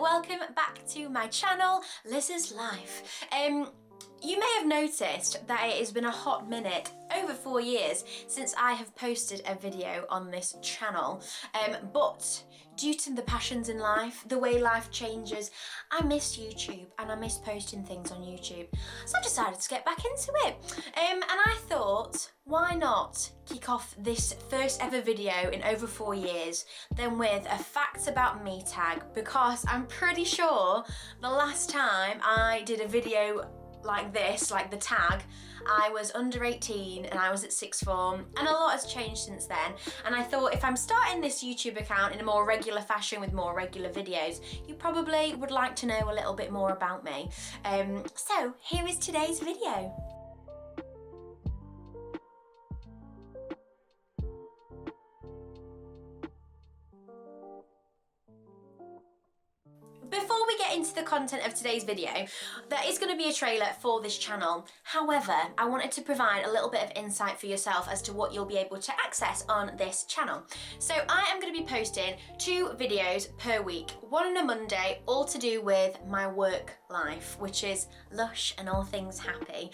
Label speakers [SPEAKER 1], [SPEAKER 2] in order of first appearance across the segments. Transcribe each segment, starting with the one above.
[SPEAKER 1] welcome back to my channel, Liz's Life. You may have noticed that it has been a hot minute, over 4 years, since I have posted a video on this channel. But due to the passions in life, the way life changes, I miss YouTube and I miss posting things on YouTube. So I decided to get back into it. And I thought, why not kick off this first ever video in over 4 years then with a facts about me tag, because I'm pretty sure the last time I did a video like this, like the tag, I was under 18 and I was at sixth form, and a lot has changed since then. And I thought, if I'm starting this YouTube account in a more regular fashion with more regular videos, you probably would like to know a little bit more about me. So here is today's video. Before we get into the content of today's video, there is going to be a trailer for this channel. However, I wanted to provide a little bit of insight for yourself as to what you'll be able to access on this channel. So I am going to be posting 2 videos per week, one on a Monday, all to do with my work life, which is Lush and all things happy.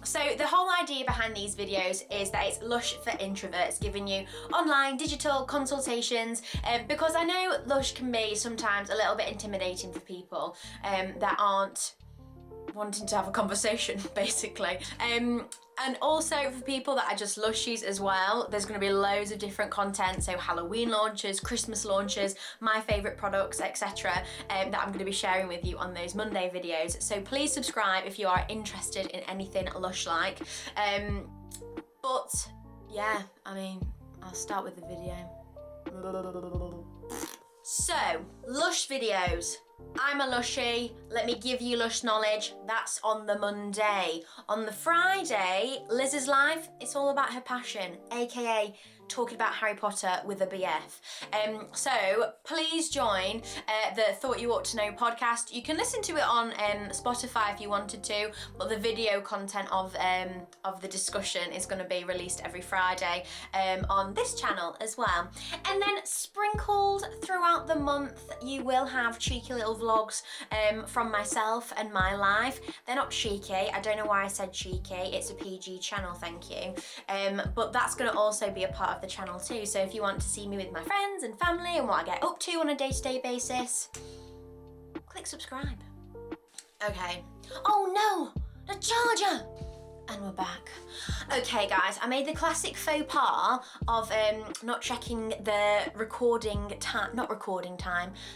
[SPEAKER 1] So the whole idea behind these videos is that it's Lush for introverts, giving you online digital consultations, because I know Lush can be sometimes a little bit intimidating for people that aren't wanting to have a conversation, basically. And also for people that are just Lushies as well, there's going to be loads of different content, so Halloween launches, Christmas launches, my favourite products, etc. That I'm going to be sharing with you on those Monday videos. So please subscribe if you are interested in anything Lush-like. But yeah, I mean, I'll start with the video. So, Lush videos. I'm a Lushie, let me give you Lush knowledge. That's on the Monday. On the Friday, Liz's Life, it's all about her passion, aka talking about Harry Potter with a BF. So please join the Thought You Ought to Know podcast. You can listen to it on Spotify if you wanted to, but the video content of the discussion is going to be released every Friday on this channel as well. And then sprinkled throughout the month, you will have cheeky little vlogs from myself and my life. They're not cheeky, I don't know why I said cheeky, it's a PG channel, thank you. But that's going to also be a part of the channel too, so if you want to see me with my friends and family and what I get up to on a day-to-day basis, click subscribe. Okay. Oh no! The charger! And we're back. Okay guys, I made the classic faux pas of not checking the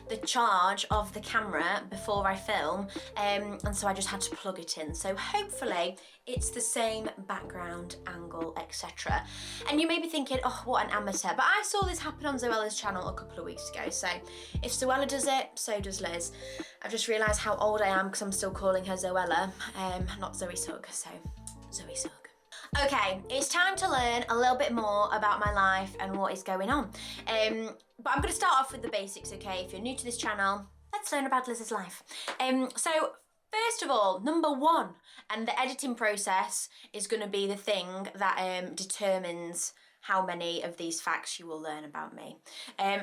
[SPEAKER 1] the charge of the camera before I film, and so I just had to plug it in. So hopefully it's the same background angle, etc. And you may be thinking, oh, what an amateur, but I saw this happen on Zoella's channel a couple of weeks ago, so if Zoella does it, so does Liz. I've just realised how old I am because I'm still calling her Zoella, not Zoe Sugg, so Zoe Sugg. Okay, it's time to learn a little bit more about my life and what is going on. But I'm going to start off with the basics, okay? If you're new to this channel, let's learn about Liz's life. So first of all, number 1, and the editing process is going to be the thing that determines how many of these facts you will learn about me.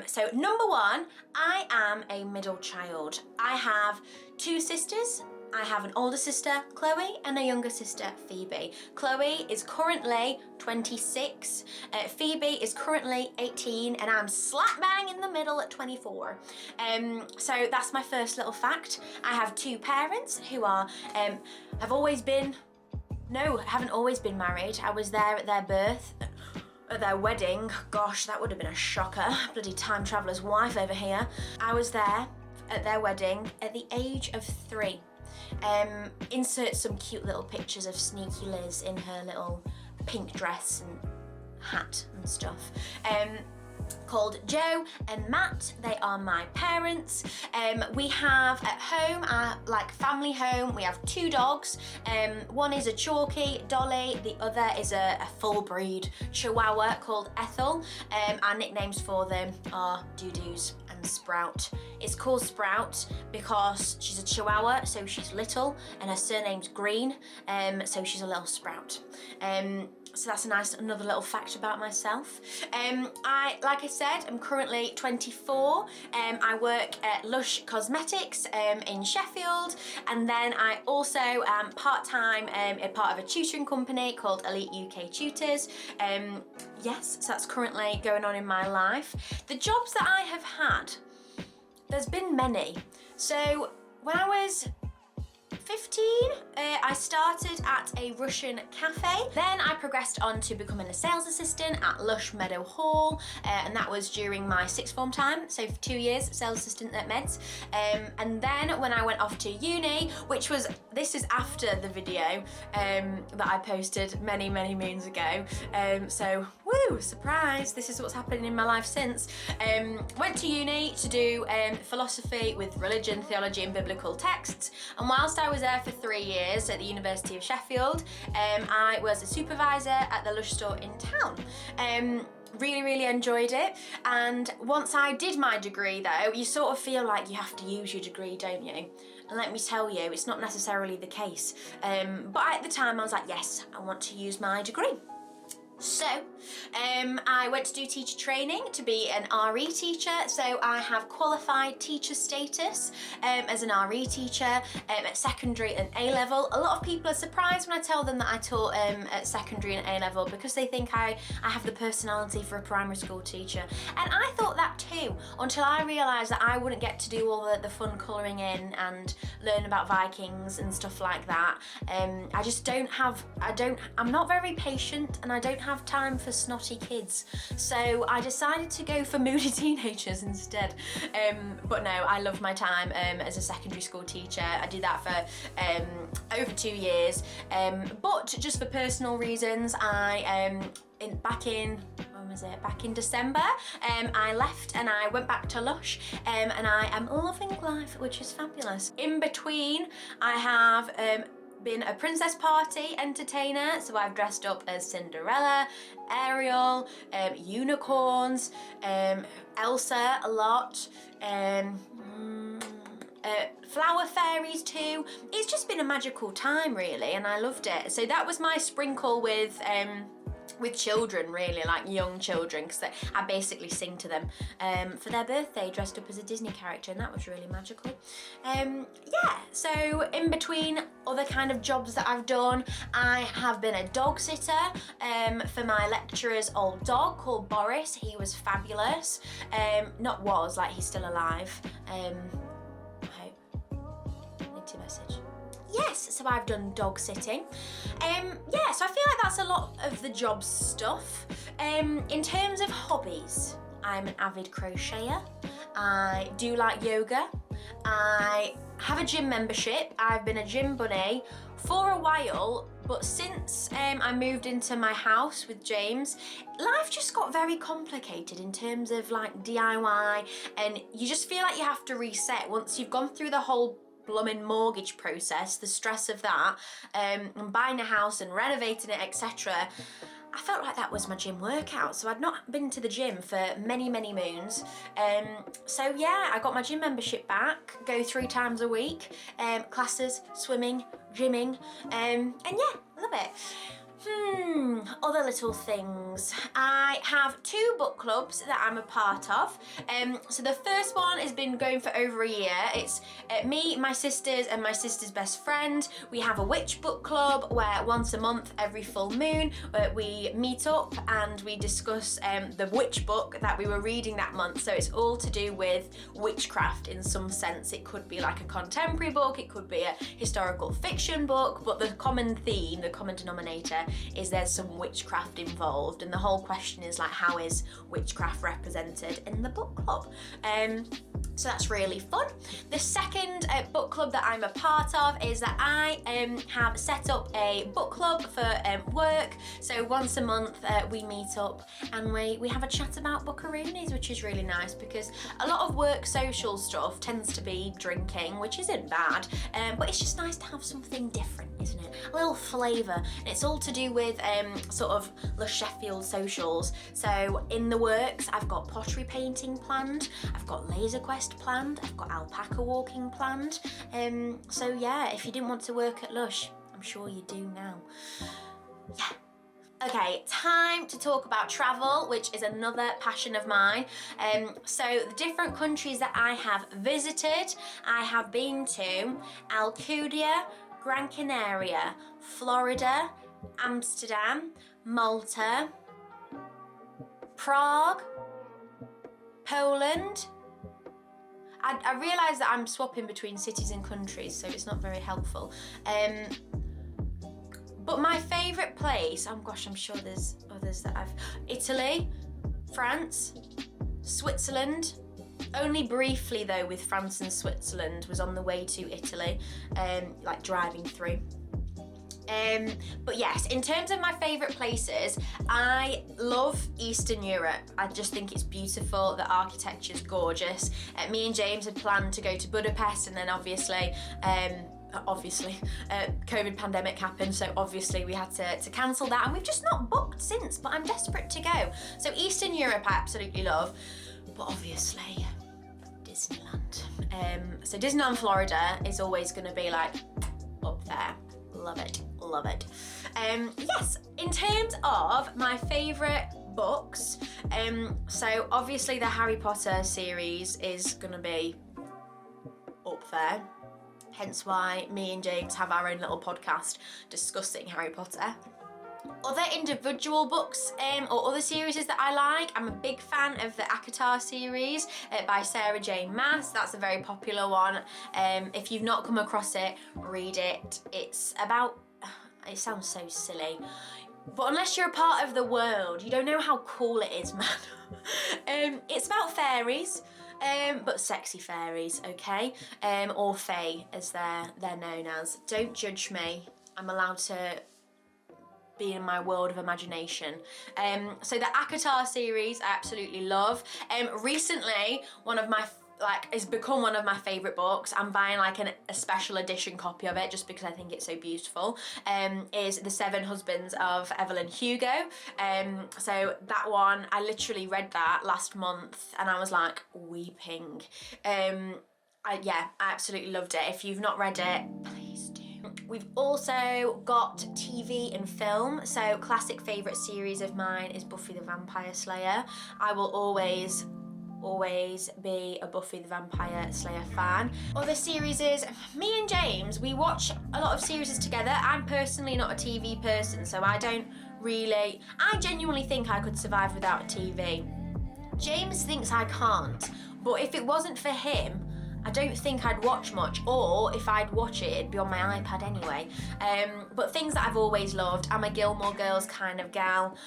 [SPEAKER 1] So number 1, I am a middle child. I have 2 sisters. I have an older sister, Chloe, and a younger sister, Phoebe. Chloe is currently 26, Phoebe is currently 18, and I'm slap bang in the middle at 24. So that's my first little fact. I have 2 parents who are, haven't always been married. I was there at their birth, at their wedding. Gosh, that would have been a shocker. Bloody time traveller's wife over here. I was there at their wedding at the age of 3. Insert some cute little pictures of sneaky Liz in her little pink dress and hat and stuff. Called Joe and Matt. They are my parents. We have at home, our like family home, we have 2 dogs. One is a Chalky, Dolly, the other is a full breed Chihuahua called Ethel. Our nicknames for them are Doo-Doos and Sprout. It's called Sprout because she's a Chihuahua, so she's little, and her surname's Green, so she's a little sprout. So that's a nice another little fact about myself. Like I said, I'm currently 24. I work at Lush Cosmetics in Sheffield, and then I also am part-time a part of a tutoring company called Elite UK Tutors. Yes, so that's currently going on in my life. The jobs that I have had, there's been many. So when I was 15, I started at a Russian cafe. Then I progressed on to becoming a sales assistant at Lush Meadow Hall, and that was during my sixth form time, so for 2 years, sales assistant at Meds. And then when I went off to uni, this is after the video that I posted many moons ago. So woo, surprise, this is what's happening in my life since. Went to uni to do philosophy with religion, theology and biblical texts, and whilst I was there for 3 years at the University of Sheffield, I was a supervisor at the Lush store in town. Really enjoyed it, and once I did my degree though, you sort of feel like you have to use your degree, don't you? And let me tell you, it's not necessarily the case. But at the time I was like, yes, I want to use my degree. So I went to do teacher training to be an RE teacher, so I have qualified teacher status as an RE teacher at secondary and A-level. A lot of people are surprised when I tell them that I taught at secondary and A-level, because they think I have the personality for a primary school teacher. And I thought that too, until I realised that I wouldn't get to do all the fun colouring in and learn about Vikings and stuff like that. I'm not very patient, and I don't have time for snotty kids, so I decided to go for moody teenagers instead. But no, I love my time as a secondary school teacher. I did that for over 2 years, but just for personal reasons, back in December, I left and I went back to Lush, and I am loving life, which is fabulous. In between, I have been a princess party entertainer, so I've dressed up as Cinderella, Ariel, unicorns, Elsa a lot, flower fairies too. It's just been a magical time really, and I loved it. So that was my sprinkle with children, really, like young children, because I basically sing to them for their birthday dressed up as a Disney character, and that was really magical. Yeah, so in between other kind of jobs that I've done, I have been a dog sitter for my lecturer's old dog called Boris. He was fabulous. Like he's still alive. I hope. Need to message. Yes, so I've done dog sitting. Yeah, so I feel like that's a lot of the job stuff. In terms of hobbies, I'm an avid crocheter. I do like yoga. I have a gym membership. I've been a gym bunny for a while, but since I moved into my house with James, life just got very complicated in terms of like DIY, and you just feel like you have to reset once you've gone through the whole blooming mortgage process, the stress of that, and buying a house and renovating it, etc. I felt like that was my gym workout, so I'd not been to the gym for many moons. So yeah, I got my gym membership back, go 3 times a week, classes, swimming, gymming, and yeah, love it. Other little things. I have 2 book clubs that I'm a part of. So the first one has been going for over a year. It's me, my sisters, and my sister's best friend. We have a witch book club where once a month, every full moon, we meet up and we discuss the witch book that we were reading that month. So it's all to do with witchcraft in some sense. It could be like a contemporary book, it could be a historical fiction book, but the common theme, the common denominator is there's some witchcraft involved, and the whole question is like, how is witchcraft represented in the book club? So that's really fun. The second book club that I'm a part of is that I have set up a book club for work. So once a month we meet up and we have a chat about bookaroonies, which is really nice, because a lot of work social stuff tends to be drinking, which isn't bad, but it's just nice to have something different, isn't it? A little flavour, and it's all to do with sort of Lush Sheffield socials. So in the works, I've got pottery painting planned, I've got laser quest planned, I've got alpaca walking planned. So yeah, if you didn't want to work at Lush, I'm sure you do now. Yeah. Okay, time to talk about travel, which is another passion of mine. So the different countries that I have visited, I have been to Alcudia, Gran Canaria, Florida, Amsterdam, Malta, Prague, Poland. I realise that I'm swapping between cities and countries, so it's not very helpful. But my favourite place, oh gosh, I'm sure there's others that Italy, France, Switzerland. Only briefly though with France and Switzerland, was on the way to Italy, like driving through. But yes, in terms of my favourite places, I love Eastern Europe. I just think it's beautiful, the architecture's gorgeous. Me and James had planned to go to Budapest, and then obviously COVID pandemic happened, so obviously we had to cancel that, and we've just not booked since, but I'm desperate to go. So Eastern Europe I absolutely love, but obviously Disneyland. So Disneyland Florida is always going to be like up there. Love it, love it. Yes, in terms of my favourite books, so obviously the Harry Potter series is going to be up there. Hence why me and James have our own little podcast discussing Harry Potter. Other individual books or other series that I like, I'm a big fan of the ACOTAR series by Sarah J Maas. That's a very popular one. If you've not come across it, read it. It's about, it sounds so silly, but unless you're a part of the world, you don't know how cool it is, man. It's about fairies. But sexy fairies, okay? Or fae, as they're known as. Don't judge me. I'm allowed to be in my world of imagination. So the ACOTAR series I absolutely love. Recently, it's become one of my favourite books. I'm buying like a special edition copy of it just because I think it's so beautiful. Is The Seven Husbands of Evelyn Hugo. So that one, I literally read that last month and I was like weeping. I absolutely loved it. If you've not read it, please do. We've also got TV and film. So classic favourite series of mine is Buffy the Vampire Slayer. I will always be a Buffy the Vampire Slayer fan. Other series is, me and James, we watch a lot of series together. I'm personally not a TV person, so I genuinely think I could survive without a TV. James thinks I can't, but if it wasn't for him, I don't think I'd watch much, or if I'd watch it, it'd be on my iPad anyway. But things that I've always loved, I'm a Gilmore Girls kind of gal.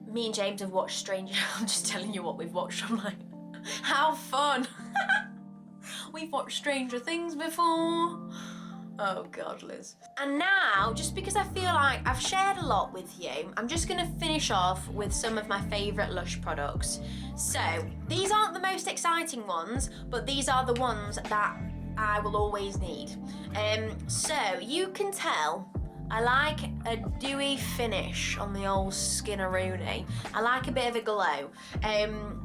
[SPEAKER 1] Me and James have watched Stranger. I'm just telling you what we've watched. I'm like, how fun. We've watched Stranger Things before. Oh God, Liz. And now, just because I feel like I've shared a lot with you, I'm just gonna finish off with some of my favorite Lush products. So, these aren't the most exciting ones, but these are the ones that I will always need. So you can tell I like a dewy finish on the old skinneroonie. I like a bit of a glow.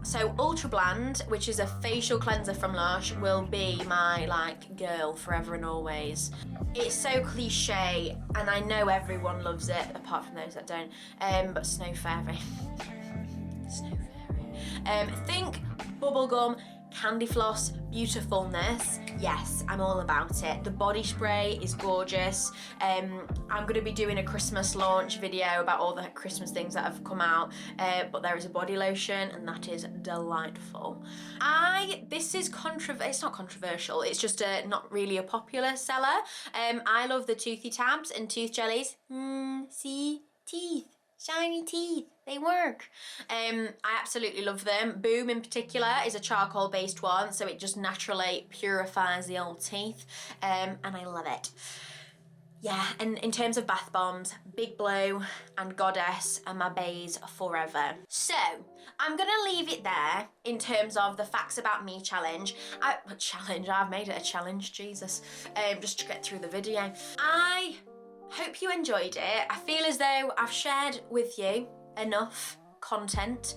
[SPEAKER 1] So Ultra Bland, which is a facial cleanser from Lush, will be my girl forever and always. It's so cliche and I know everyone loves it, apart from those that don't. But Snow Fairy. Snow Fairy. Think bubblegum, candy floss, beautifulness. Yes, I'm all about it. The body spray is gorgeous. I'm going to be doing a Christmas launch video about all the Christmas things that have come out, but there is a body lotion and that is delightful. It's not controversial, it's just not really a popular seller. I love the Toothy Tabs and tooth jellies. See? Teeth. Shiny teeth, they work. I absolutely love them. Boom in particular is a charcoal based one, so it just naturally purifies the old teeth, and I love it. Yeah, and in terms of bath bombs, Big Blue and Goddess are my baes forever. So, I'm gonna leave it there in terms of the facts about me challenge. I've made it a challenge, Jesus. Just to get through the video. I hope you enjoyed it. I feel as though I've shared with you enough content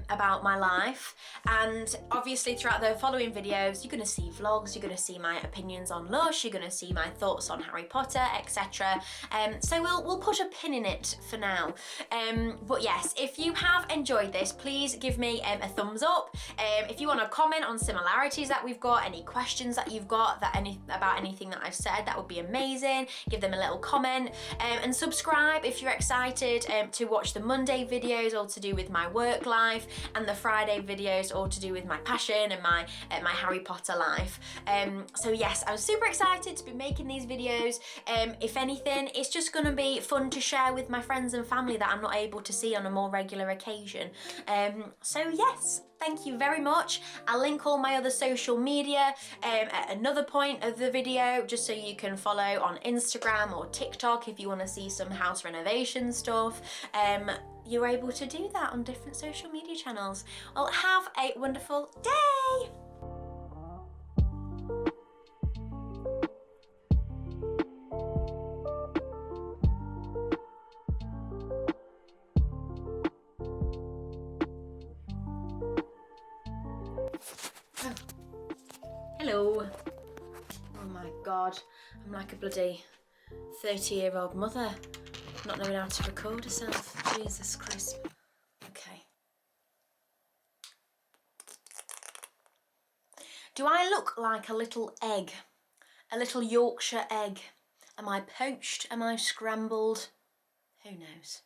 [SPEAKER 1] about my life, and obviously throughout the following videos you're going to see vlogs, you're going to see my opinions on Lush, you're going to see my thoughts on Harry Potter, etc. So we'll put a pin in it for now. But yes, if you have enjoyed this, please give me a thumbs up. If you want to comment on similarities that we've got, any questions that you've got about anything that I've said, that would be amazing. Give them a little comment, and subscribe if you're excited to watch the Monday videos all to do with my work life, and the Friday videos all to do with my passion and my Harry Potter life. So yes, I'm super excited to be making these videos. If anything, it's just going to be fun to share with my friends and family that I'm not able to see on a more regular occasion. So yes, thank you very much. I'll link all my other social media at another point of the video, just so you can follow on Instagram or TikTok if you want to see some house renovation stuff. You're able to do that on different social media channels. Well, have a wonderful day! Hello. Oh my god, I'm like a bloody 30-year-old mother, not knowing how to record herself. Jesus Christ. Okay. Do I look like a little egg? A little Yorkshire egg? Am I poached? Am I scrambled? Who knows?